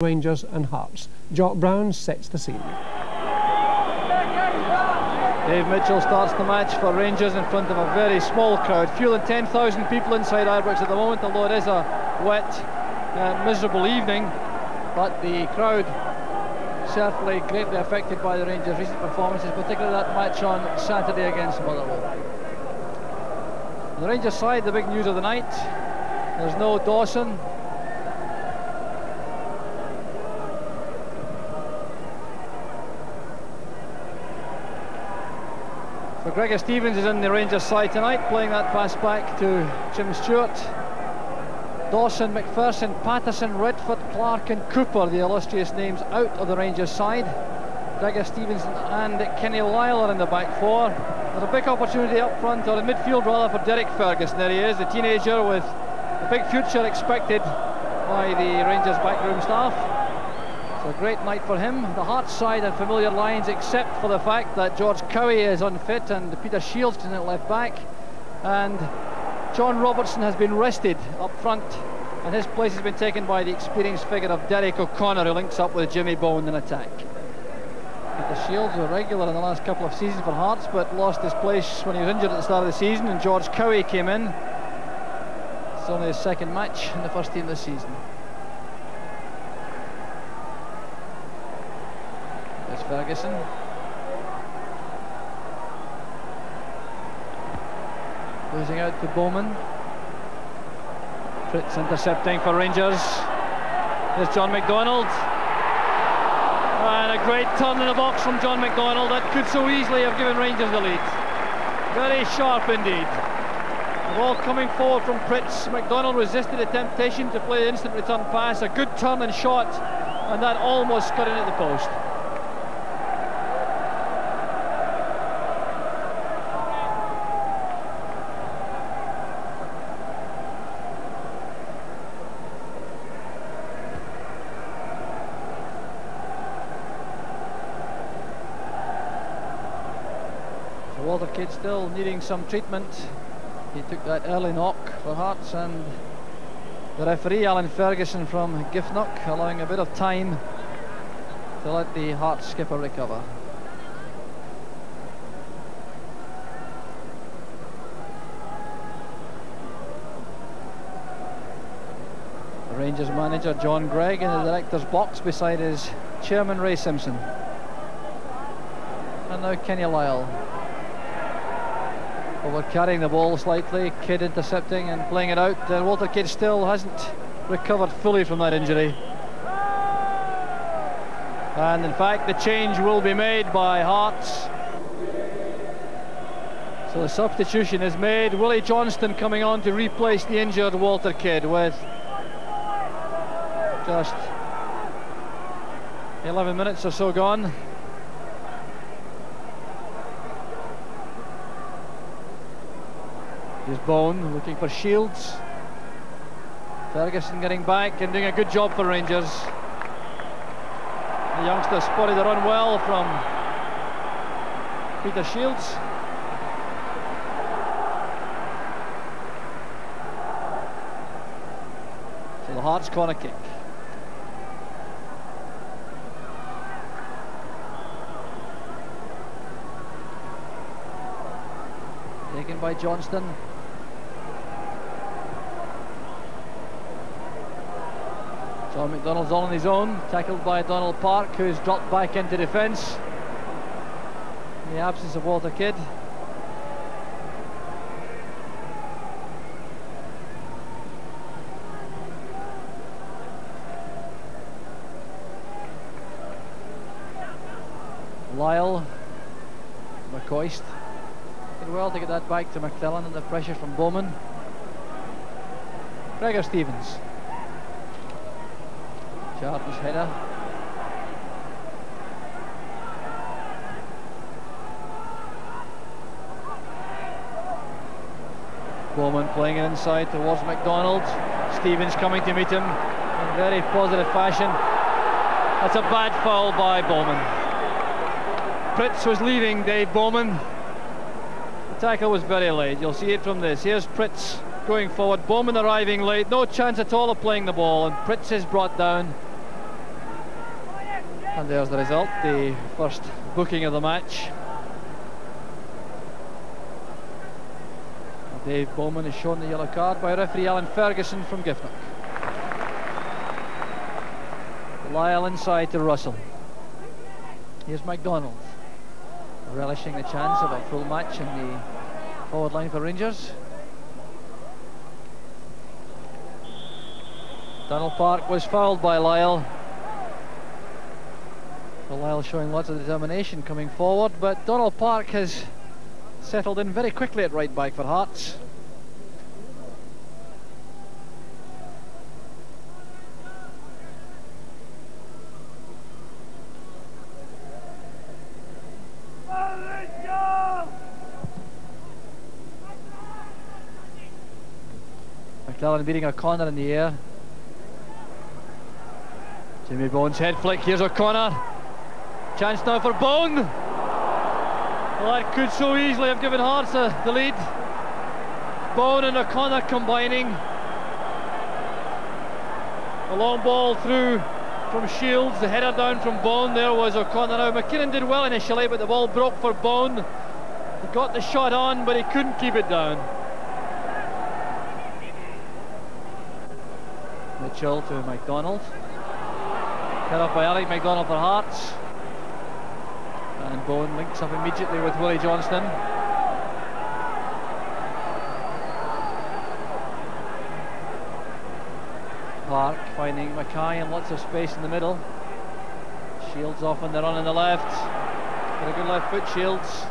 Rangers and Hearts. Jock Brown sets the scene. Dave Mitchell starts the match for Rangers in front of a very small crowd. Fewer than 10,000 people inside adverts at the moment, although it is a wet, miserable evening. But the crowd certainly greatly affected by the Rangers' recent performances, particularly that match on Saturday against Motherwell. On the Rangers side, the big news of the night: there's no Dawson. So Gregor Stevens is in the Rangers side tonight, playing that pass back to Jim Stewart. Dawson, McPherson, Patterson, Redford, Clark and Cooper, the illustrious names, out of the Rangers side. Gregor Stevens and Kenny Lyle are in the back four. There's a big opportunity up front, or in midfield rather, for Derek Ferguson. There he is, the teenager with a big future expected by the Rangers backroom staff. So a great night for him. The Hearts side had familiar lines, except for the fact that George Cowie is unfit and Peter Shields is at left back, and John Robertson has been rested up front, and his place has been taken by the experienced figure of Derek O'Connor, who links up with Jimmy Bone in attack. Peter Shields was regular in the last couple of seasons for Hearts, but lost his place when he was injured at the start of the season, and George Cowie came in. It's only his second match in the first team this season. There's Ferguson. Losing out to Bowman. Fritz intercepting for Rangers. There's John McDonald. And a great turn in the box from John McDonald that could so easily have given Rangers the lead. Very sharp indeed. The ball coming forward from Fritz. McDonald resisted the temptation to play the instant return pass. A good turn and shot, and that almost cut in at the post. Walter Kidd still needing some treatment. He took that early knock for Hearts, and the referee Alan Ferguson from Giffnock allowing a bit of time to let the Hearts skipper recover. The Rangers manager John Greig in the director's box beside his chairman Ray Simpson. And now Kenny Lyle. Over carrying the ball slightly, Kidd intercepting and playing it out. Walter Kidd still hasn't recovered fully from that injury. And in fact the change will be made by Hearts. So the substitution is made. Willie Johnston coming on to replace the injured Walter Kidd, with just 11 minutes or so gone. Here's Bone looking for Shields. Ferguson getting back and doing a good job for Rangers. The youngster spotted the run well from Peter Shields. So the Hearts corner kick. Taken by Johnston. John McDonald's on his own, tackled by Donald Park, who's dropped back into defence in the absence of Walter Kidd. Lyle, McCoist did well to get that back to McClellan under pressure from Bowman. Gregor Stevens. Charlton's header. Bowman playing it inside towards McDonald. Stevens coming to meet him in very positive fashion. That's a bad foul by Bowman. Pritz was leaving Dave Bowman. The tackle was very late. You'll see it from this. Here's Pritz going forward. Bowman arriving late. No chance at all of playing the ball, and Pritz is brought down. And there's the result, the first booking of the match. Dave Bowman is shown the yellow card by referee Alan Ferguson from Giffnock. Lyle inside to Russell. Here's MacDonald, relishing the chance of a full match in the forward line for Rangers. Donald Park was fouled by Lyle. Well, Lyle showing lots of determination coming forward, but Donald Park has settled in very quickly at right back for Hearts. McClellan beating O'Connor in the air. Jimmy Bone's head flick, here's O'Connor. Chance now for Bone. Well, that could so easily have given Hearts the lead. Bone and O'Connor combining. A long ball through from Shields, the header down from Bone. There was O'Connor. Now McKinnon did well initially, but the ball broke for Bone. He got the shot on, but he couldn't keep it down. Mitchell to MacDonald. Cut off by Alec MacDonald for Hearts. And Bone links up immediately with Willie Johnston. Park finding Mackay and lots of space in the middle. Shields off on the run on the left. Got a good left foot, Shields.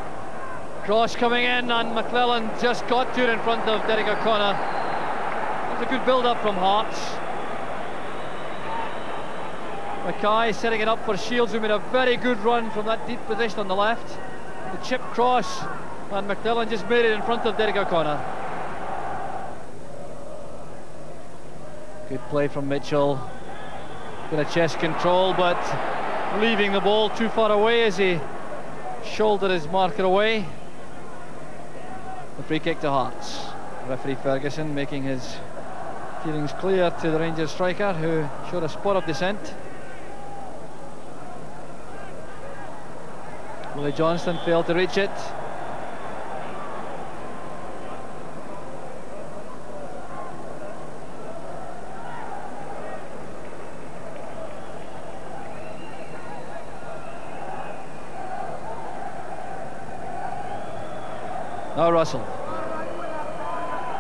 Cross coming in, and McClellan just got to it in front of Derek O'Connor. That's a good build-up from Hearts. Mackay setting it up for Shields, who made a very good run from that deep position on the left. The chip cross, and McClellan just made it in front of Derek O'Connor. Good play from Mitchell. Bit of chest control, but leaving the ball too far away as he shouldered his marker away. The free kick to Hearts. Referee Ferguson making his feelings clear to the Rangers striker, who showed a spot of dissent. Willie Johnston failed to reach it. Now Russell.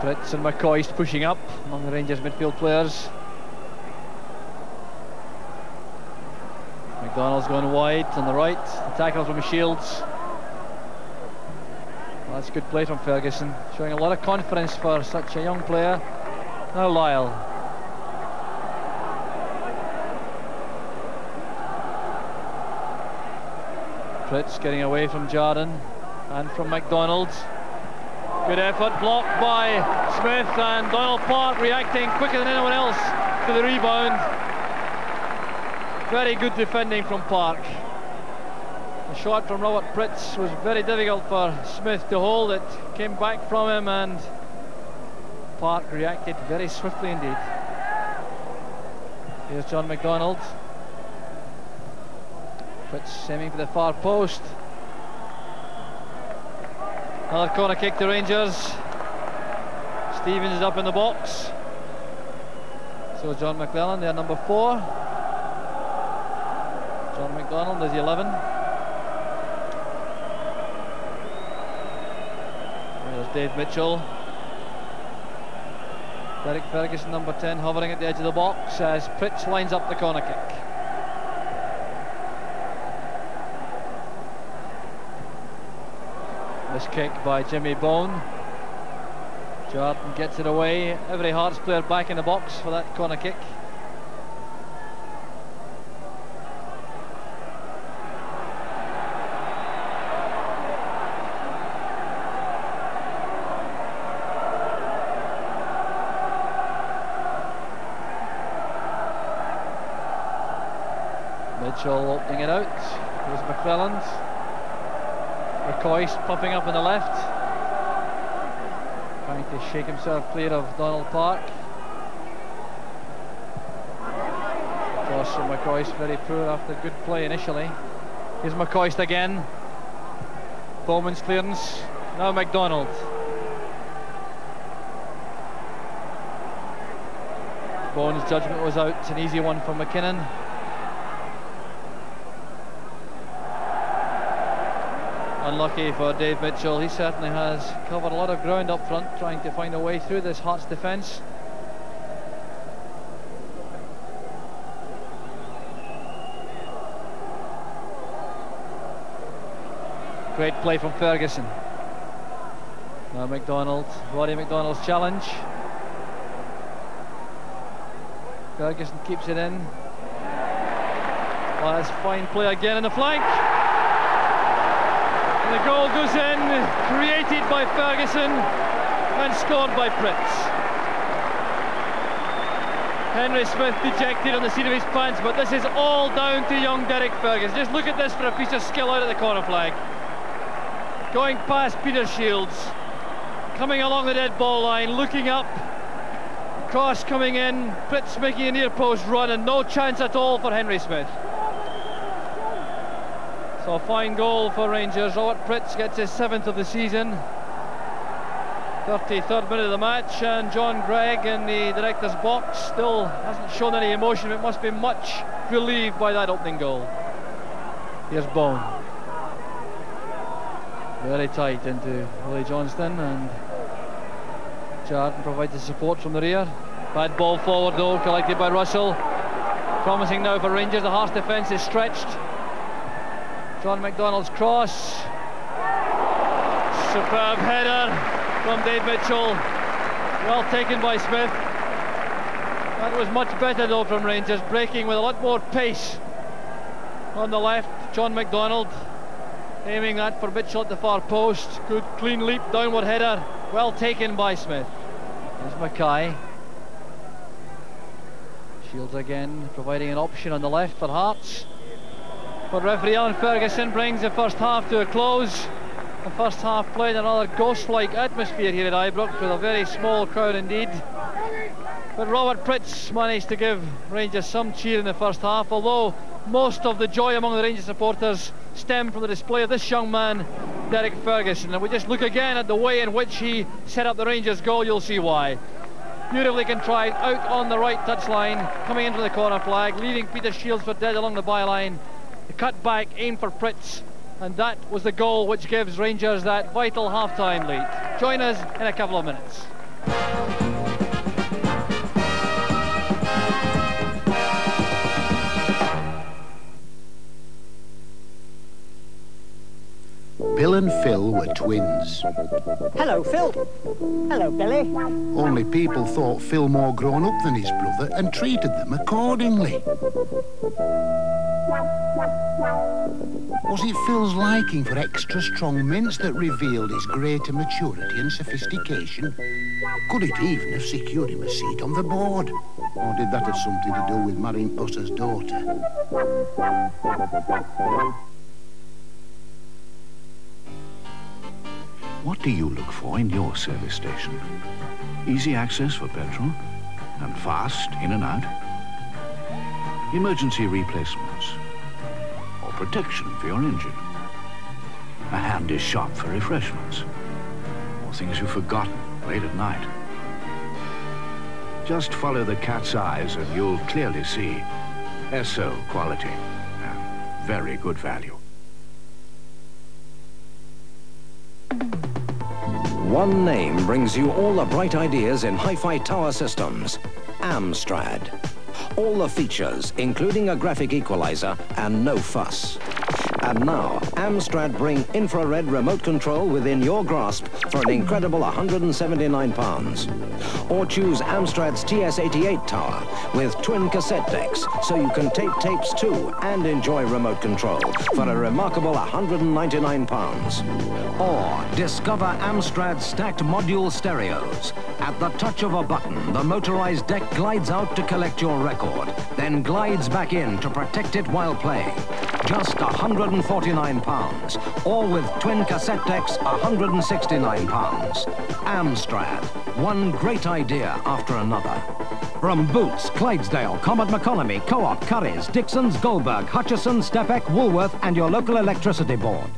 Fritz and McCoist pushing up among the Rangers midfield players. McDonald's going wide on the right. The tackle from Shields. Well, that's good play from Ferguson, showing a lot of confidence for such a young player. Now Lyle. Fritz getting away from Jardine and from McDonald. Good effort, blocked by Smith, and Donald Park reacting quicker than anyone else to the rebound. Very good defending from Park. The shot from Robert Fritz was very difficult for Smith to hold. It came back from him, and Park reacted very swiftly indeed. Here's John McDonald. Fritz aiming for the far post. Another corner kick to Rangers. Stevens is up in the box. So John McClellan, their number 4. John McDonald is the 11. There's Dave Mitchell. Derek Ferguson, number 10, hovering at the edge of the box as Fritz lines up the corner kick. This kick by Jimmy Bone. Jordan gets it away. Every Hearts player back in the box for that corner kick. Mitchell opening it out. Here's McClelland. McCoist popping up on the left, trying to shake himself clear of Donald Park. cross from McCoist, very poor after good play initially. Here's McCoist again. Bowman's clearance. Now McDonald. Bowen's judgment was out. It's an easy one for McKinnon. Unlucky for Dave Mitchell. He certainly has covered a lot of ground up front, trying to find a way through this Hearts defence. Great play from Ferguson. Now McDonald, Roddy McDonald's challenge. Ferguson keeps it in. Oh, that's fine play again in the flank. And the goal goes in, created by Ferguson and scored by Pritz. Henry Smith dejected on the seat of his pants, but this is all down to young Derek Ferguson. Just look at this for a piece of skill out of the corner flag. Going past Peter Shields, coming along the dead ball line, looking up, cross coming in, Pritz making a near post run, and no chance at all for Henry Smith. So a fine goal for Rangers. Robert Pritz gets his 7th of the season. 33rd minute of the match, and John Greig in the director's box still hasn't shown any emotion, but must be much relieved by that opening goal. Here's Bone. Very tight into Willie Johnston, and Jarden provides the support from the rear. Bad ball forward though, collected by Russell. Promising now for Rangers. The Hearts defence is stretched. John McDonald's cross. Superb header from Dave Mitchell. Well taken by Smith. That was much better though from Rangers, breaking with a lot more pace. On the left, John McDonald aiming that for Mitchell at the far post. Good clean leap, downward header. Well taken by Smith. There's Mackay. Shields again, providing an option on the left for Hearts. But referee Alan Ferguson brings the first half to a close. The first half played another ghost-like atmosphere here at Ibrox, with a very small crowd indeed. But Robert Pritz managed to give Rangers some cheer in the first half, although most of the joy among the Rangers supporters stemmed from the display of this young man, Derek Ferguson. And we just look again at the way in which he set up the Rangers goal, you'll see why. Beautifully contrived, out on the right touchline, coming into the corner flag, leaving Peter Shields for dead along the byline. The cut back, aimed for Pritz, and that was the goal which gives Rangers that vital half-time lead. Join us in a couple of minutes. Bill and Phil were twins. Hello, Phil. Hello, Billy. Only people thought Phil more grown up than his brother and treated them accordingly. Was it Phil's liking for extra strong mints that revealed his greater maturity and sophistication? Could it even have secured him a seat on the board? Or did that have something to do with marrying Pusser's daughter? What do you look for in your service station? Easy access for petrol and fast in and out? Emergency replacements or protection for your engine? A handy shop for refreshments or things you've forgotten late at night? Just follow the cat's eyes and you'll clearly see SO quality and very good value. One name brings you all the bright ideas in hi-fi tower systems. Amstrad. All the features, including a graphic equalizer and no fuss. And now, Amstrad bring infrared remote control within your grasp for an incredible £179. Or choose Amstrad's TS88 tower with twin cassette decks, so you can tape tapes too and enjoy remote control for a remarkable £199. Or discover Amstrad's stacked module stereos. At the touch of a button, the motorized deck glides out to collect your record, then glides back in to protect it while playing. just £149, or with twin cassette decks, £169. Amstrad, one great idea after another. From Boots, Clydesdale, Comet McConomy, Co-op, Currys, Dixon's, Goldberg, Hutchison, Stepek, Woolworth, and your local electricity board.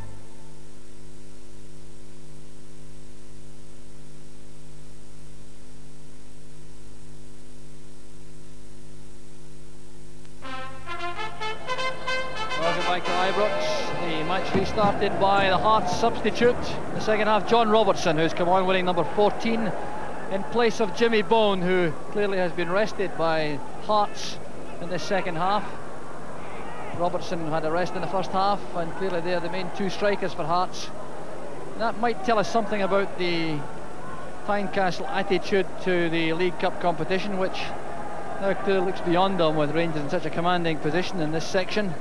Restarted by the Hearts substitute in the second half, John Robertson, who's come on wearing number 14 in place of Jimmy Bone, who clearly has been rested by Hearts in the second half. Robertson had a rest in the first half, and clearly they're the main two strikers for Hearts. That might tell us something about the Tynecastle attitude to the League Cup competition, which now clearly looks beyond them with Rangers in such a commanding position in this section.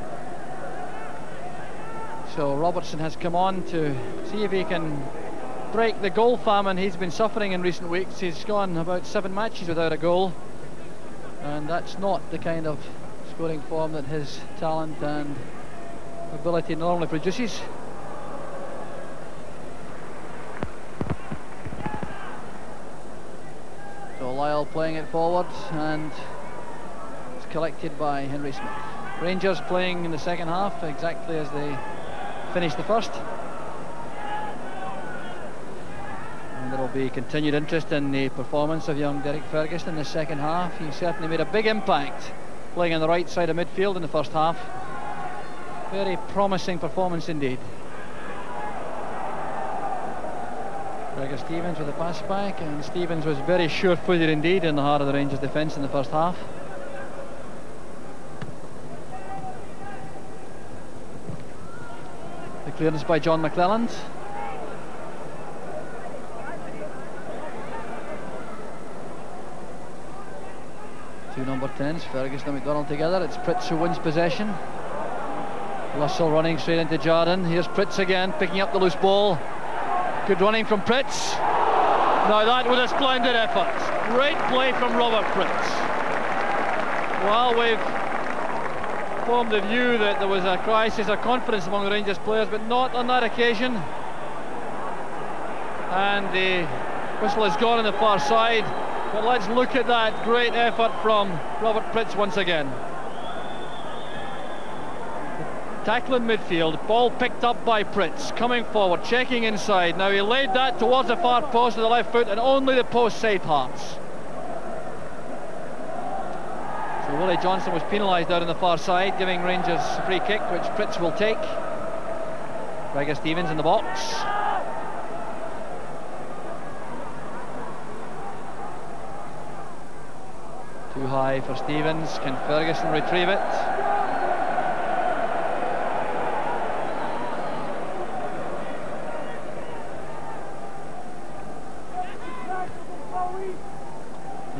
So Robertson has come on to see if he can break the goal famine he's been suffering in recent weeks. He's gone about 7 matches without a goal, and that's not the kind of scoring form that his talent and ability normally produces. So Lyle playing it forward, and it's collected by Henry Smith. Rangers playing in the second half exactly as they finished the first, and there will be continued interest in the performance of young Derek Ferguson in the second half. He certainly made a big impact playing on the right side of midfield in the first half. Very promising performance indeed. Gregor Stevens with a pass back, and Stevens was very sure-footed indeed in the heart of the Rangers defence in the first half. Clearance by John McClelland. Two number 10s, Ferguson and McDonald together. It's Pritz who wins possession. Russell running straight into Jardine. Here's Pritz again, picking up the loose ball. Good running from Pritz. Now that was a splendid effort. Great play from Robert Pritz. Well, we've formed the view that there was a crisis of confidence among the Rangers players, but not on that occasion. And the whistle has gone on the far side, but let's look at that great effort from Robert Pritz once again. Tackle in midfield, ball picked up by Pritz, coming forward, checking inside. Now he laid that towards the far post with the left foot, and only the post saved Hearts. So Willie Johnson was penalised out on the far side, giving Rangers a free kick, which Pritz will take. Gregor Stevens in the box. Too high for Stevens. Can Ferguson retrieve it?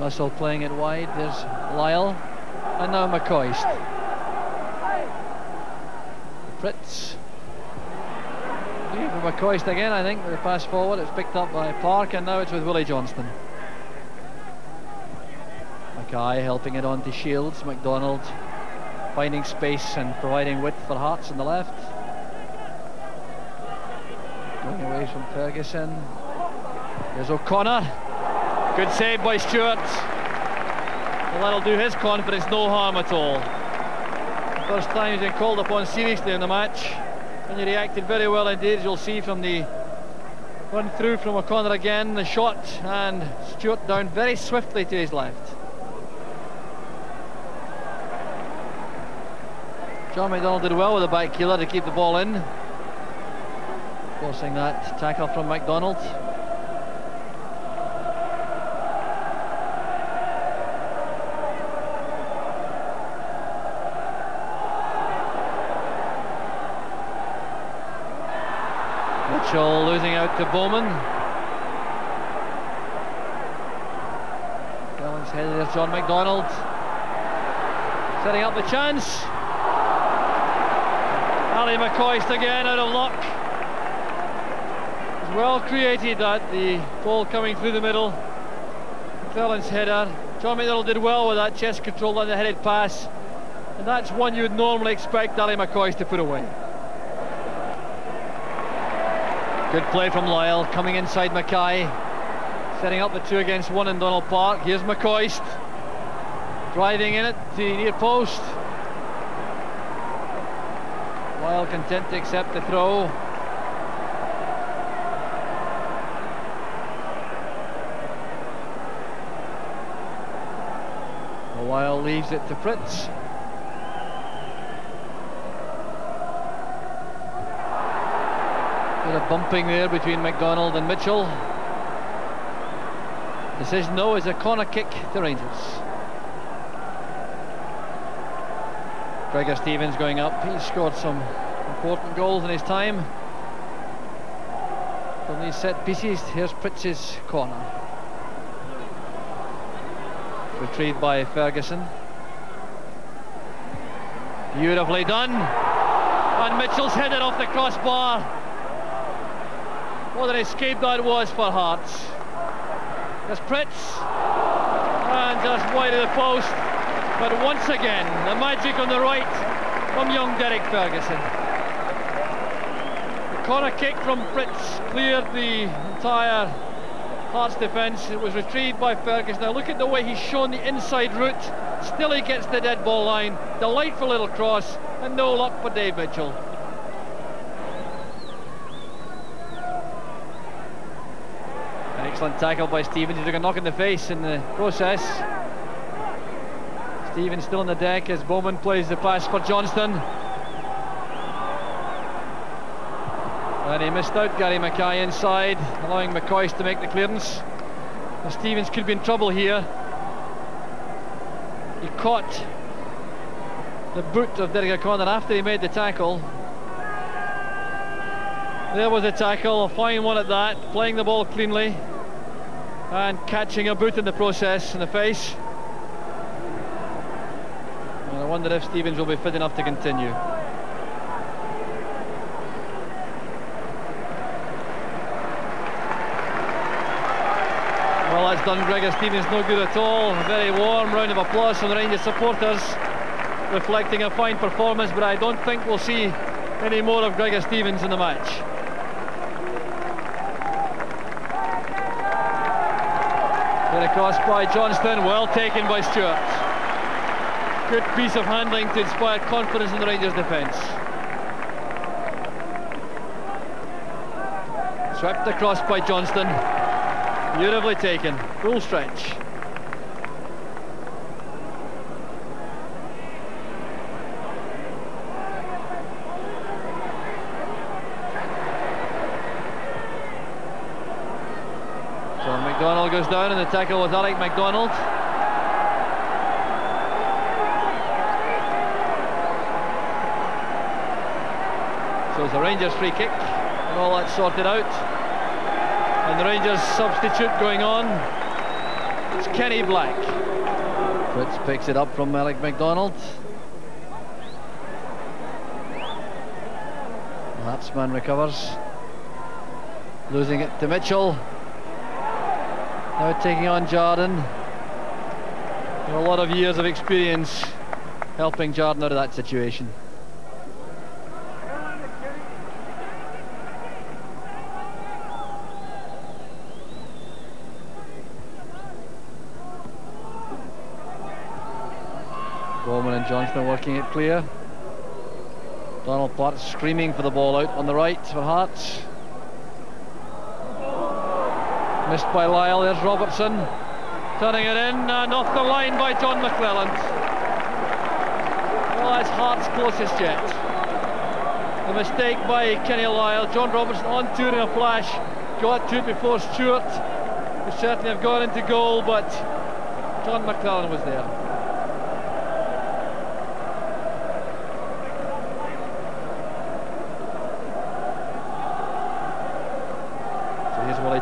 Russell playing it wide. There's Lyle. And now McCoist. Pritz. For McCoist again, I think, with the pass forward. It's picked up by Park, and now it's with Willie Johnston. Mackay helping it on to Shields. McDonald finding space and providing width for Hearts on the left. Going away from Ferguson. There's O'Connor. Good save by Stewart. Well, that'll do his confidence no harm at all. First time he's been called upon seriously in the match, and he reacted very well indeed, as you'll see from the run through from O'Connor again, the shot, and Stewart down very swiftly to his left. John McDonald did well with the back heeler to keep the ball in, forcing that tackle from McDonald. Mitchell losing out to Bowman. Collins headed, there's John McDonald setting up the chance. Ali McCoist again out of luck. It's well created, that the ball coming through the middle. Collins header. John McDonald did well with that chest control on the headed pass. And that's one you would normally expect Ali McCoist to put away. Good play from Lyle, coming inside Mackay, setting up the 2 against 1 in Donald Park. Here's McCoist, driving in it to the near post. Lyle content to accept the throw. Lyle leaves it to Fritz. Bit of bumping there between McDonald and Mitchell. Decision though is a corner kick to Rangers. Gregor Stevens going up. He's scored some important goals in his time from these set pieces. Here's Fritz's corner, retrieved by Ferguson. Beautifully done, and Mitchell's headed off the crossbar. What an escape that was for Hearts. There's Fritz, and just wide of the post. But once again, the magic on the right from young Derek Ferguson. The corner kick from Fritz cleared the entire Hearts defence. It was retrieved by Ferguson. Now look at the way he's shown the inside route. Still he gets the dead ball line. Delightful little cross, and no luck for Dave Mitchell. An excellent tackle by Stevens. He took a knock in the face in the process. Stevens still on the deck as Bowman plays the pass for Johnston. And he missed out Gary Mackay inside, allowing McCoist to make the clearance. Now Stevens could be in trouble here. He caught the boot of Derek O'Connor after he made the tackle. There was a tackle, a fine one at that, playing the ball cleanly and catching a boot in the process in the face. And I wonder if Stevens will be fit enough to continue. Well, that's done Gregor Stevens no good at all. A very warm round of applause from the Rangers supporters, reflecting a fine performance, but I don't think we'll see any more of Gregor Stevens in the match. Get across by Johnston, well taken by Stewart. Good piece of handling to inspire confidence in the Rangers defence. Swept across by Johnston. Beautifully taken, full stretch. So McDonald goes down and the tackle with Alec McDonald. So it's a Rangers free kick, and all that's sorted out. And the Rangers substitute going on. It's Kenny Black. Fritz picks it up from Alec McDonald. Lapsman recovers, losing it to Mitchell. Now taking on Jardine. A lot of years of experience helping Jardine out of that situation. Bowman and Johnston working it clear. Donald Park screaming for the ball out on the right for Hearts. Missed by Lyle, there's Robertson. Turning it in and off the line by John McClelland. Well, that's Hearts' closest yet. A mistake by Kenny Lyle. John Robertson on to it in a flash. Got to it before Stewart. Would certainly have gone into goal, but John McClelland was there.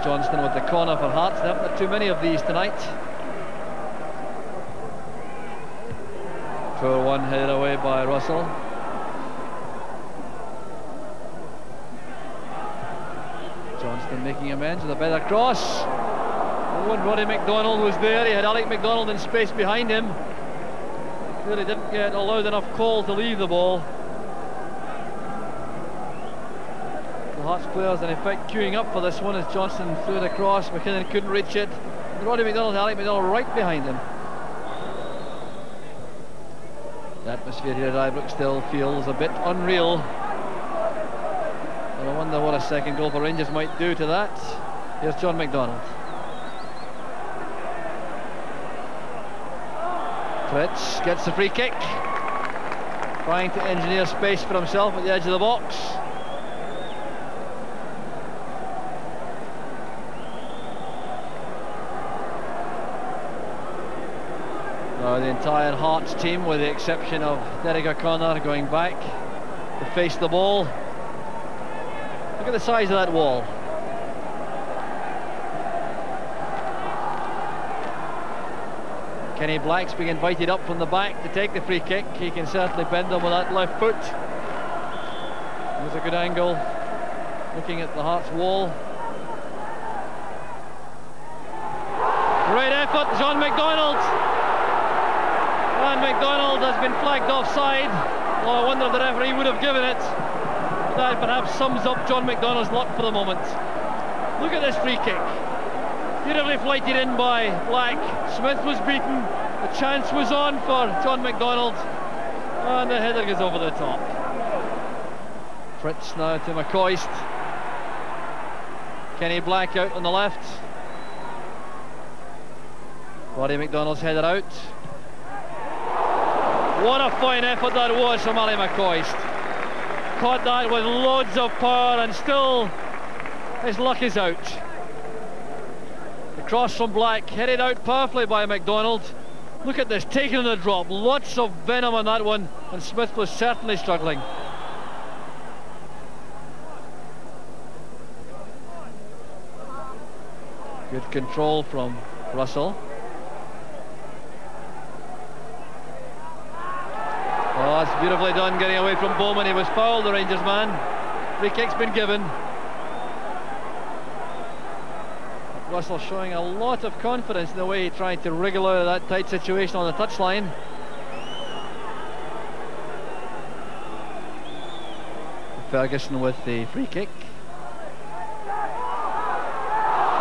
Johnston with the corner for Hearts. There haven't too many of these tonight. 4-1 headed away by Russell. Johnston making amends with a better cross. Oh, and Roddy McDonald was there. He had Alec McDonald in space behind him. Really didn't get allowed enough call to leave the ball. The Hearts players in effect queuing up for this one as Johnson threw it across. McKinnon couldn't reach it. Roddy McDonald, Alec McDonald right behind him. The atmosphere here at Ibrox still feels a bit unreal. And I wonder what a second goal for Rangers might do to that. Here's John McDonald. Fritz gets the free kick, trying to engineer space for himself at the edge of the box. Now the entire Hearts team, with the exception of Derek O'Connor, going back to face the ball. Look at the size of that wall. Kenny Black's being invited up from the back to take the free kick. He can certainly bend them with that left foot. There's a good angle, looking at the Hearts wall. Great effort, John McDonald. And McDonald has been flagged offside. Oh, I wonder if the referee would have given it. That perhaps sums up John McDonald's luck for the moment. Look at this free kick. Beautifully flighted in by Black. Smith was beaten. The chance was on for John McDonald. And the header goes over the top. Fritz now to McCoist. Kenny Black out on the left. Roddy McDonald's headed out. What a fine effort that was from Ali McCoist. Caught that with loads of power and still his luck is out. The cross from Black, headed out powerfully by McDonald. Look at this, taking the drop, lots of venom on that one, and Smith was certainly struggling. Good control from Russell. Oh, that's beautifully done, getting away from Bowman. He was fouled, the Rangers man. Free kick's been given. Russell showing a lot of confidence in the way he tried to wriggle out of that tight situation on the touchline. Ferguson with the free kick.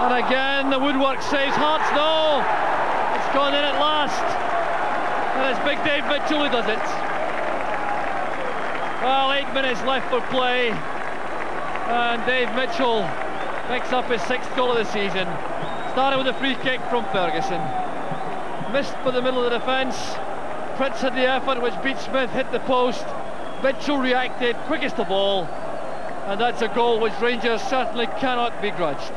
And again the woodwork saves Hearts. No! It's gone in at last. And it's Big Dave Mitchell who does it. Well, 8 minutes left for play. And Dave Mitchell picks up his 6th goal of the season. Started with a free kick from Ferguson. Missed by the middle of the defence. Fritz had the effort which beat Smith, hit the post. Mitchell reacted, quickest of all. And that's a goal which Rangers certainly cannot be grudged.